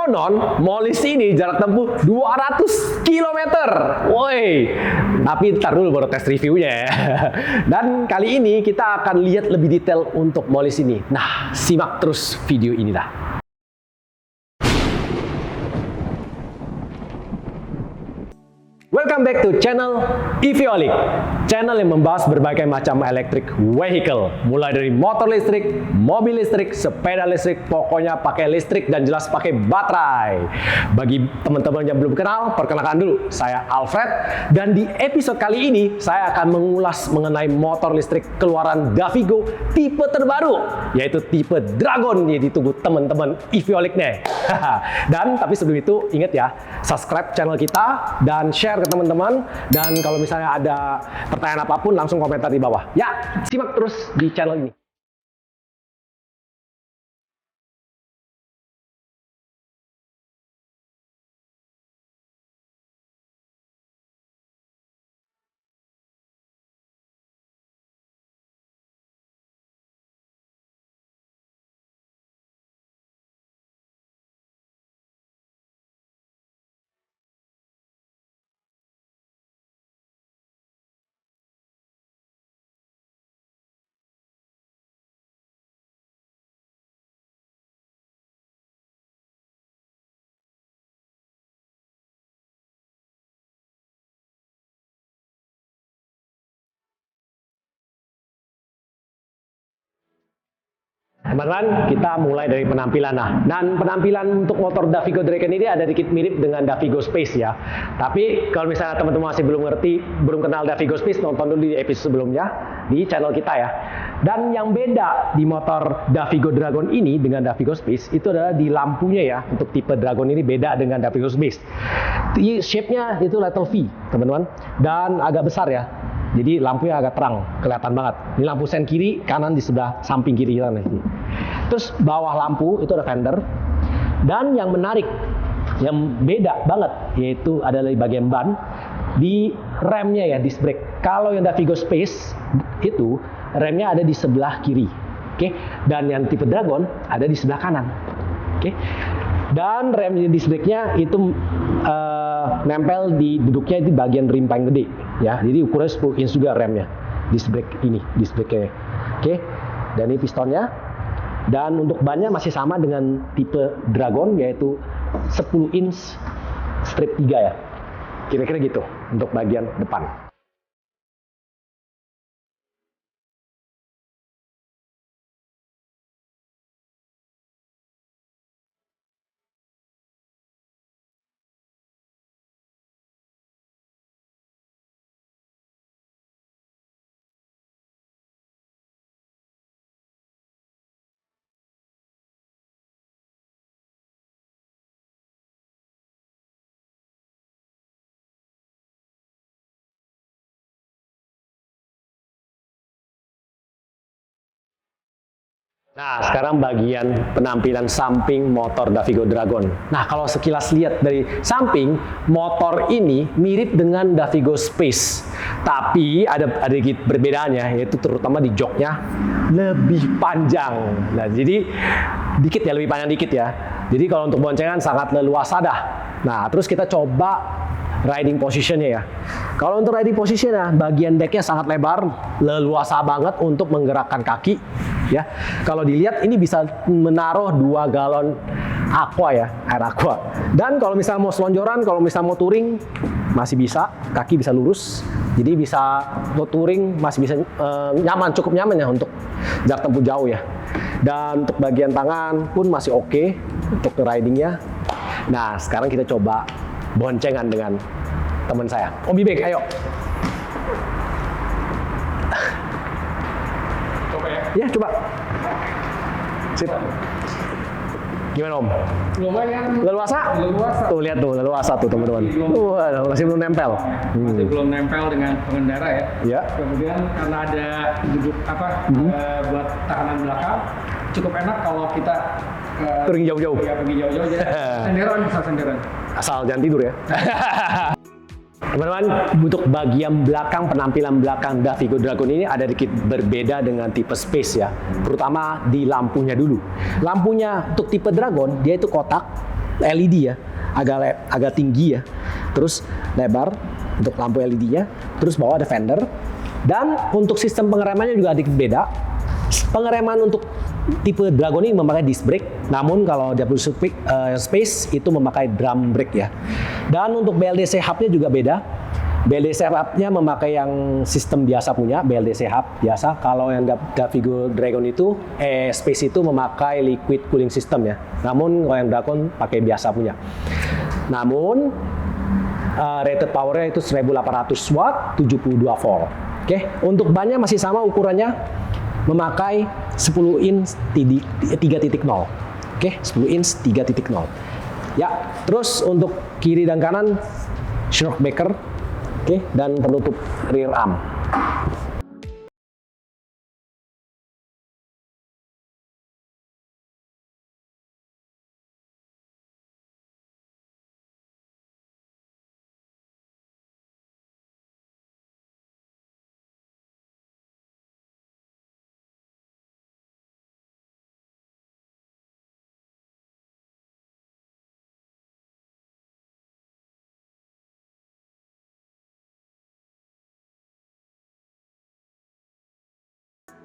Konon, Mollis ini jarak tempuh 200 km. Woi, tapi ntar dulu baru tes reviewnya ya. Dan kali ini kita akan lihat lebih detail untuk Mollis ini. Nah, simak terus video ini dah. Welcome back to channel Eviolic, channel yang membahas berbagai macam electric vehicle, mulai dari motor listrik, mobil listrik, sepeda listrik, pokoknya pakai listrik dan jelas pakai baterai. Bagi teman-teman yang belum kenal, perkenalkan dulu, saya Alfred, dan di episode kali ini saya akan mengulas mengenai motor listrik keluaran Davigo tipe terbaru, yaitu tipe Dragon yang ditunggu teman-teman Eviolic nih. Dan tapi sebelum itu ingat ya, subscribe channel kita dan share ke teman-teman, dan kalau misalnya ada pertanyaan apapun langsung komentar di bawah. Ya, simak terus di channel ini. Teman-teman, kita mulai dari penampilan. Dan penampilan untuk motor Davigo Dragon ini ada dikit mirip dengan Davigo Space ya. Tapi kalau misalnya teman-teman masih belum ngerti, belum kenal Davigo Space, nonton dulu di episode sebelumnya di channel kita ya. Dan yang beda di motor Davigo Dragon ini dengan Davigo Space itu adalah di lampunya ya. Untuk tipe Dragon ini beda dengan Davigo Space. Shape-nya itu letter V, teman-teman. Dan agak besar ya. Jadi lampunya agak terang, kelihatan banget. Ini lampu sen kiri, kanan di sebelah samping kiri kita nih. Terus bawah lampu itu ada fender. Dan yang menarik, yang beda banget, yaitu adalah di bagian ban, di remnya ya, disc brake. Kalau yang Davigo Space itu remnya ada di sebelah kiri, oke? Dan yang tipe Dragon ada di sebelah kanan, oke? Dan rem disc brake-nya itu nempel di duduknya di bagian rim paling gede ya. Jadi ukurannya 10 inch juga remnya. Disc brake ini, disc brake-nya. Oke. Dan ini pistonnya. Dan untuk bannya masih sama dengan tipe Dragon, yaitu 10 inch strip 3 ya. Kira-kira gitu untuk bagian depan. Nah, sekarang bagian penampilan samping motor Davigo Dragon. Nah, kalau sekilas lihat dari samping, motor ini mirip dengan Davigo Space. Tapi ada sedikit perbedaannya, yaitu terutama di joknya lebih panjang. Nah, jadi dikit ya, lebih panjang dikit ya. Jadi kalau untuk boncengan sangat leluasa dah. Nah, terus kita coba riding positionnya ya. Kalau untuk riding positionnya, bagian decknya sangat lebar, leluasa banget untuk menggerakkan kaki ya. Kalau dilihat ini bisa menaruh 2 galon aqua ya, air aqua. Dan kalau misalnya mau selonjoran, kalau misalnya mau touring masih bisa, kaki bisa lurus. Jadi bisa mau touring masih bisa nyaman, cukup nyaman ya untuk jarak tempuh jauh ya. Dan untuk bagian tangan pun masih oke untuk ridingnya. Nah, sekarang kita coba boncengan dengan teman saya. Om Bibek, ayo. Coba ya? Ya, coba. Sip. Gimana Om? Lumayan. Leluasa? Leluasa. Tuh, lihat tuh, leluasa tuh teman-teman. Wah, masih belum nempel. Masih belum nempel dengan pengendara ya. Ya. Kemudian karena ada duduk buat tahanan belakang, cukup enak kalau kita Touring jauh-jauh. Ya, pergi jauh-jauh aja. Senderan, bisa senderan. Asal jangan tidur ya. Teman-teman, untuk bagian belakang, penampilan belakang Davigo Dragon ini ada sedikit berbeda dengan tipe Space ya. Terutama di lampunya dulu. Lampunya untuk tipe Dragon, dia itu kotak LED ya, agak tinggi ya. Terus lebar untuk lampu LED-nya. Terus bawah ada fender. Dan untuk sistem pengeremannya juga sedikit beda. Pengereman untuk tipe Dragon ini memakai disc brake, namun kalau WD Space itu memakai drum brake ya. Dan untuk BLDC hub-nya juga beda. BLDC hub-nya memakai yang sistem biasa punya, BLDC hub biasa. Kalau yang Davigo Dragon itu, Space itu memakai liquid cooling system ya. Namun kalau yang Dragon pakai biasa punya. Namun rated power-nya itu 1800 watt, 72 volt. Oke, untuk bannya masih sama ukurannya, memakai 10 inch 3.0. Oke, 10 inch 3.0. Ya, terus untuk kiri dan kanan shock breaker, oke, dan penutup rear arm.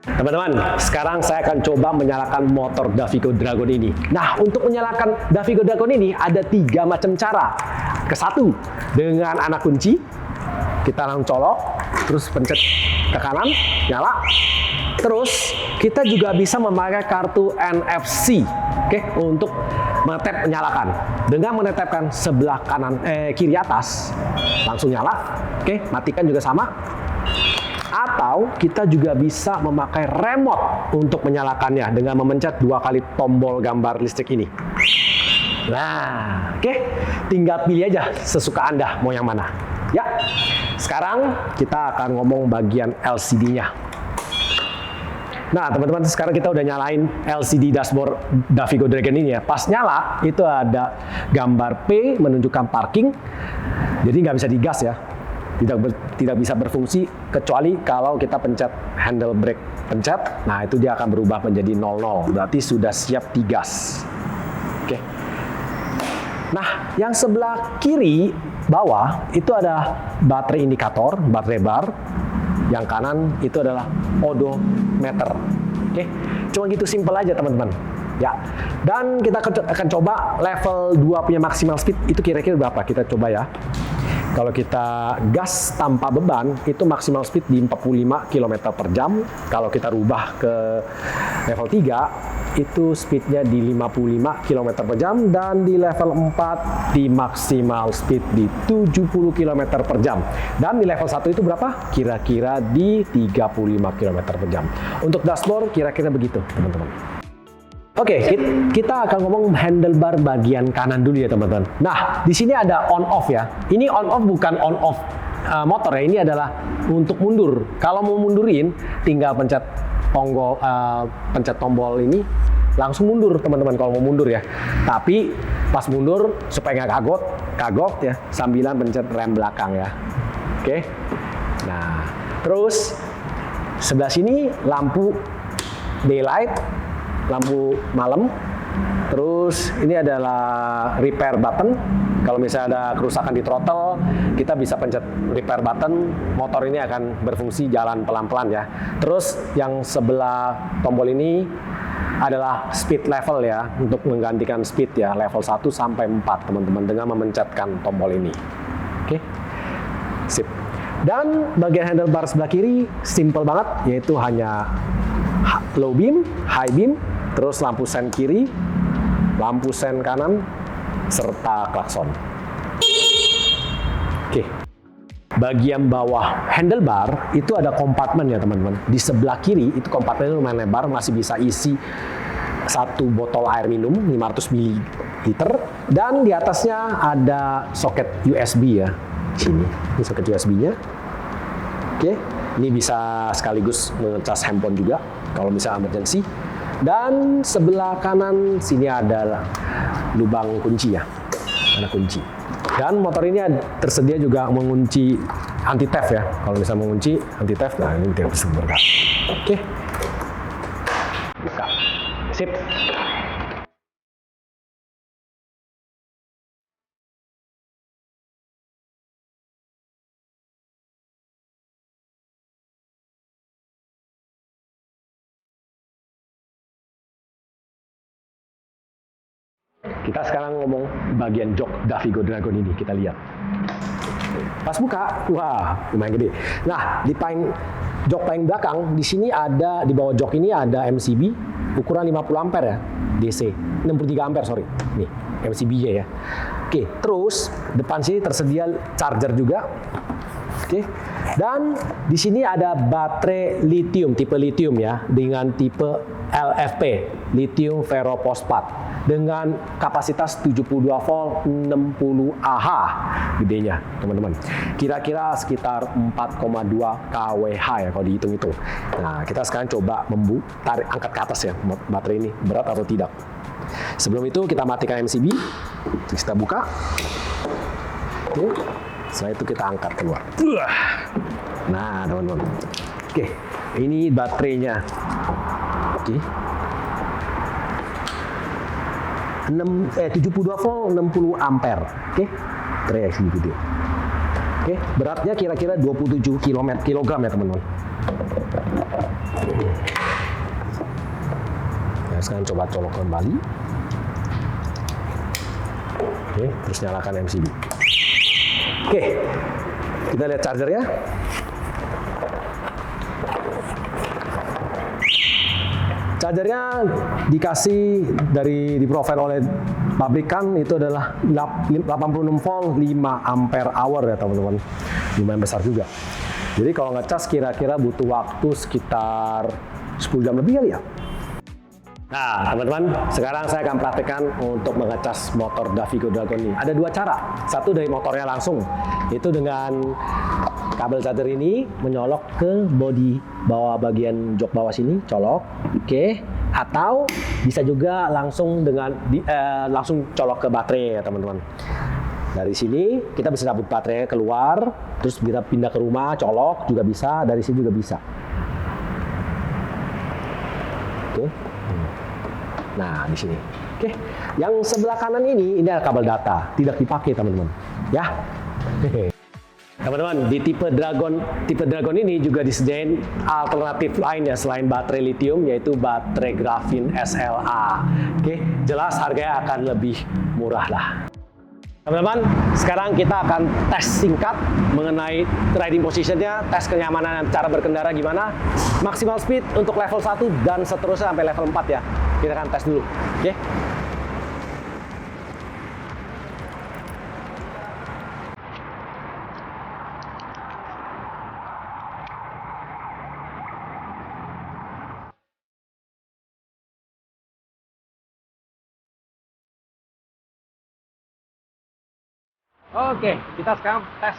Teman-teman, sekarang saya akan coba menyalakan motor Davigo Dragon ini. Nah, untuk menyalakan Davigo Dragon ini ada 3 macam cara. Ke-1, dengan anak kunci, kita langsung colok, terus pencet ke kanan, nyala. Terus, kita juga bisa memakai kartu NFC, oke, untuk menetap menyalakan. Dengan menetapkan sebelah kanan, kiri atas, langsung nyala. Oke, matikan juga sama. Atau kita juga bisa memakai remote untuk menyalakannya dengan memencet 2 kali tombol gambar listrik ini. Nah, oke, tinggal pilih aja sesuka Anda mau yang mana. Ya, sekarang kita akan ngomong bagian LCD-nya. Nah, teman-teman, sekarang kita udah nyalain LCD dashboard Davigo Dragon ini ya. Pas nyala, itu ada gambar P menunjukkan parking. Jadi nggak bisa digas ya. Tidak bisa berfungsi kecuali kalau kita pencet handle brake, pencet, nah itu dia akan berubah menjadi 00, berarti sudah siap digas. Oke. Nah, yang sebelah kiri bawah itu ada baterai indikator, baterai bar. Yang kanan itu adalah odometer. Oke, cuma gitu simpel aja teman-teman. Ya, dan kita akan coba level 2 punya maksimal speed itu kira-kira berapa? Kita coba ya. Kalau kita gas tanpa beban, itu maksimal speed di 45 km per jam. Kalau kita rubah ke level 3, itu speednya di 55 km per jam. Dan di level 4, di maksimal speed di 70 km per jam. Dan di level 1 itu berapa? Kira-kira di 35 km per jam. Untuk dashboard, kira-kira begitu, teman-teman. Oke, kita akan ngomong handlebar bagian kanan dulu ya teman-teman. Nah, di sini ada on off ya. Ini on off bukan on off motor ya. Ini adalah untuk mundur. Kalau mau mundurin, tinggal pencet tombol ini, langsung mundur teman-teman kalau mau mundur ya. Tapi pas mundur supaya nggak kagok ya, sambilan pencet rem belakang ya. Oke. Nah, terus sebelah sini lampu daylight, lampu malam. Terus ini adalah repair button. Kalau misalnya ada kerusakan di throttle, kita bisa pencet repair button, motor ini akan berfungsi jalan pelan-pelan ya. Terus yang sebelah tombol ini adalah speed level ya, untuk menggantikan speed ya, level 1 sampai 4 teman-teman dengan memencetkan tombol ini. Oke. Sip. Dan bagian handlebar sebelah kiri simple banget, yaitu hanya low beam, high beam, terus lampu sen kiri, lampu sen kanan, serta klakson. Oke. Bagian bawah handlebar itu ada kompartemen ya teman-teman. Di sebelah kiri itu kompartemennya lumayan lebar, masih bisa isi 1 botol air minum 500 ml. Dan di atasnya ada soket USB ya. Sini, ini soket USB-nya. Oke, ini bisa sekaligus ngecas handphone juga kalau misalnya emergency. Dan sebelah kanan sini ada lubang kunci ya, ada kunci. Dan motor ini tersedia juga mengunci anti theft ya. Kalau misalnya mengunci anti theft, nah ini tidak bisa bergerak. Oke, buka, sip. kita sekarang ngomong bagian jok Davigo Dragon ini, kita lihat. Pas buka, wah, lumayan gede. Nah, di jok paling belakang, di sini ada, di bawah jok ini ada MCB ukuran 50 ampere ya, DC, 63 ampere, sorry. Nih, MCB-nya ya. Oke, terus depan sini tersedia charger juga. Oke. Dan di sini ada baterai lithium, tipe lithium ya, dengan tipe LFP, lithium ferrophosphat, dengan kapasitas 72 volt 60 Ah gedenya, teman-teman. Kira-kira sekitar 4,2 kWh ya kalau dihitung-hitung. Nah, kita sekarang coba tarik angkat ke atas ya, baterai ini berat atau tidak. Sebelum itu kita matikan MCB, terus kita buka. Oke. Setelah itu kita angkat keluar. Nah, teman-teman. Oke, ini baterainya. Oke. 72 volt 60 ampere. Oke. Baterai sini gede. Oke, beratnya kira-kira 27 kilogram ya, teman-teman. Nah, sekarang coba colok kembali. Oke, terus nyalakan MCB. Oke, kita lihat chargernya. Chargernya dikasih di profile oleh pabrikan itu adalah 86 volt 5 ampere hour ya, teman-teman. Lumayan besar juga. Jadi kalau ngecas kira-kira butuh waktu sekitar 10 jam lebih kali ya. Nah, teman-teman, sekarang saya akan praktekkan untuk mengecas motor Davigo Dragon ini. Ada dua cara. Satu dari motornya langsung, itu dengan kabel charger ini menyolok ke bodi bawah, bagian jok bawah sini, colok. Oke. Atau bisa juga langsung langsung colok ke baterai ya, teman-teman. Dari sini kita bisa dapat baterainya keluar, terus kita pindah ke rumah, colok juga bisa, dari sini juga bisa. Oke. Nah, di sini. Oke. Yang sebelah kanan ini adalah kabel data, tidak dipakai, teman-teman. Ya. Teman-teman, di tipe Dragon ini juga disediain alternatif lain ya selain baterai lithium, yaitu baterai grafin SLA. Oke, jelas harganya akan lebih murah lah. Teman-teman, sekarang kita akan tes singkat mengenai riding position-nya, tes kenyamanan dan cara berkendara gimana, maksimal speed untuk level 1 dan seterusnya sampai level 4 ya. Kita akan tes dulu, oke? Oke, kita sekarang tes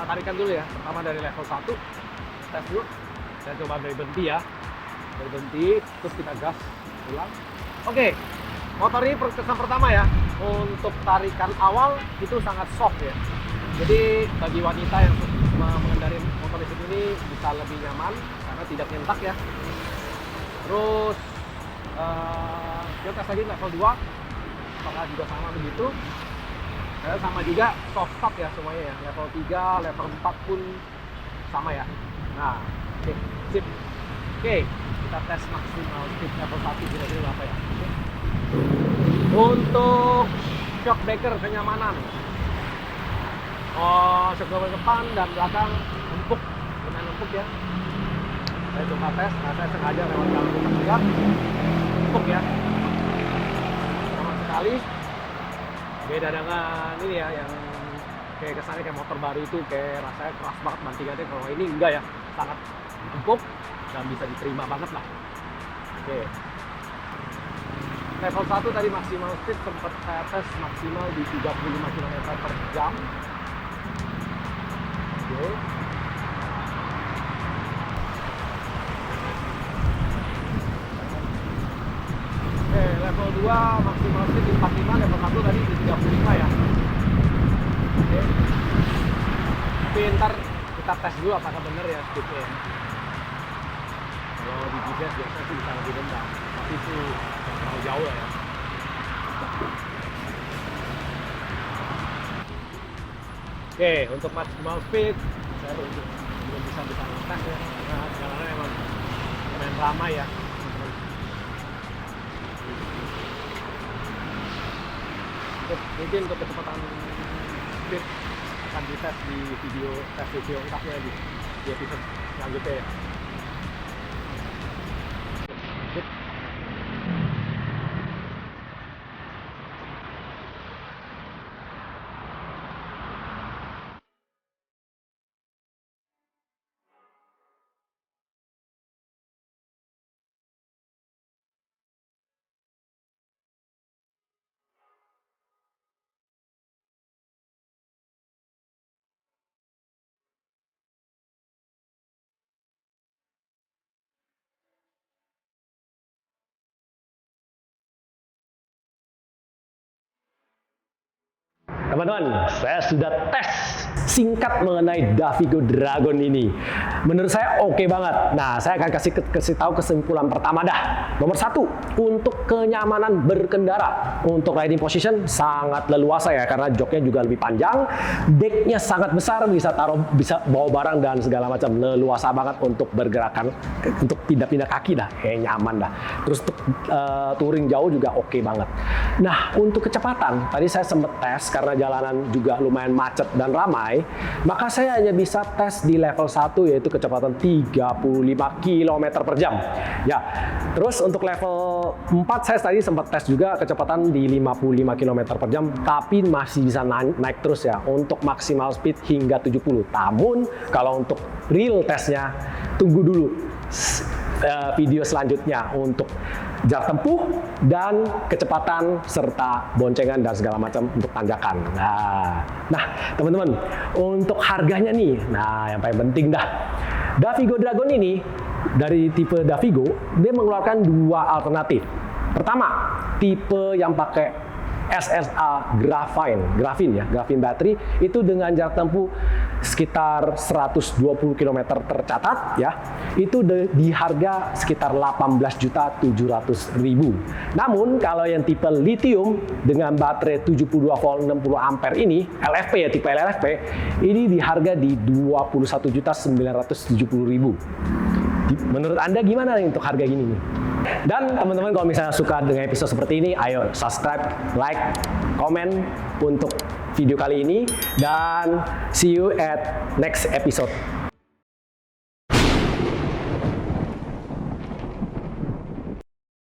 tarikan dulu ya. Pertama dari level 1, tes dulu. Saya coba dari berhenti ya. Dari berhenti, terus kita gas ulang. Oke, motor ini kesan pertama ya. Untuk tarikan awal itu sangat soft ya. Jadi bagi wanita yang mengendarai motor listrik ini bisa lebih nyaman karena tidak nyentak ya. Terus kita tes lagi level 2, apakah juga sama begitu. Sama juga soft start ya semuanya ya, level 3, level 4 pun sama ya. Nah, oke, sip. Oke, kita tes maksimal speed level 1 kira-kira berapa ya. Oke. Untuk shock breaker kenyamanan, shock breaker depan dan belakang empuk, lumayan empuk ya. Saya coba tes, saya sengaja lewat jalan juga, empuk ya, sama sekali. Beda dengan ini ya, yang kayak kesannya kayak motor baru itu kayak rasanya keras banget bantingannya. Kalau ini enggak ya, sangat empuk dan bisa diterima banget lah. Oke. Level 1 tadi maksimal speed sempat saya tes maksimal di 35 km per jam. Oke. Level 2 maksimal speed di 45, level 1 tadi di 35 ya. Oke. Tapi ntar kita tes dulu apakah bener ya speednya. Kalau di GPS biasanya sih bisa lebih rendah, tapi itu terlalu jauh ya. Oke, untuk maksimal speed saya belum bisa ngetes ya, karena jalannya emang lumayan ramai ya. Mungkin untuk kecepatan speed akan dites di tes video lengkapnya di episode selanjutnya ya. Teman-teman, saya sudah tes singkat mengenai Davigo Dragon ini. Menurut saya oke banget. Nah, saya akan kasih tahu kesimpulan pertama dah. Nomor 1, untuk kenyamanan berkendara. Untuk riding position sangat leluasa ya, karena joknya juga lebih panjang, decknya sangat besar, bisa bawa barang dan segala macam. Leluasa banget untuk bergerakan, untuk pindah-pindah kaki dah, nyaman dah. Terus untuk touring jauh juga oke banget. Nah, untuk kecepatan, tadi saya sempat tes karena jalanan juga lumayan macet dan ramai, maka saya hanya bisa tes di level 1, yaitu kecepatan 35 km per jam. Ya, terus untuk level 4 saya tadi sempat tes juga kecepatan di 55 km per jam, tapi masih bisa naik terus ya untuk maksimal speed hingga 70. Namun kalau untuk real tesnya, tunggu dulu video selanjutnya untuk jarak tempuh dan kecepatan serta boncengan dan segala macam untuk tanjakan. Nah teman-teman, untuk harganya nih, nah yang paling penting dah, Davigo Dragon ini dari tipe Davigo, dia mengeluarkan 2 alternatif. Pertama, tipe yang pakai SSA Graphene battery, itu dengan jarak tempuh sekitar 120 km tercatat ya, itu di harga sekitar 18.700.000. Namun kalau yang tipe lithium dengan baterai 72 volt 60 ampere ini, LFP ya, tipe LFP, ini di harga di 21.970.000. Menurut Anda gimana nih untuk harga gini nih? Dan teman-teman kalau misalnya suka dengan episode seperti ini, ayo subscribe, like, komen untuk video kali ini, dan see you at next episode.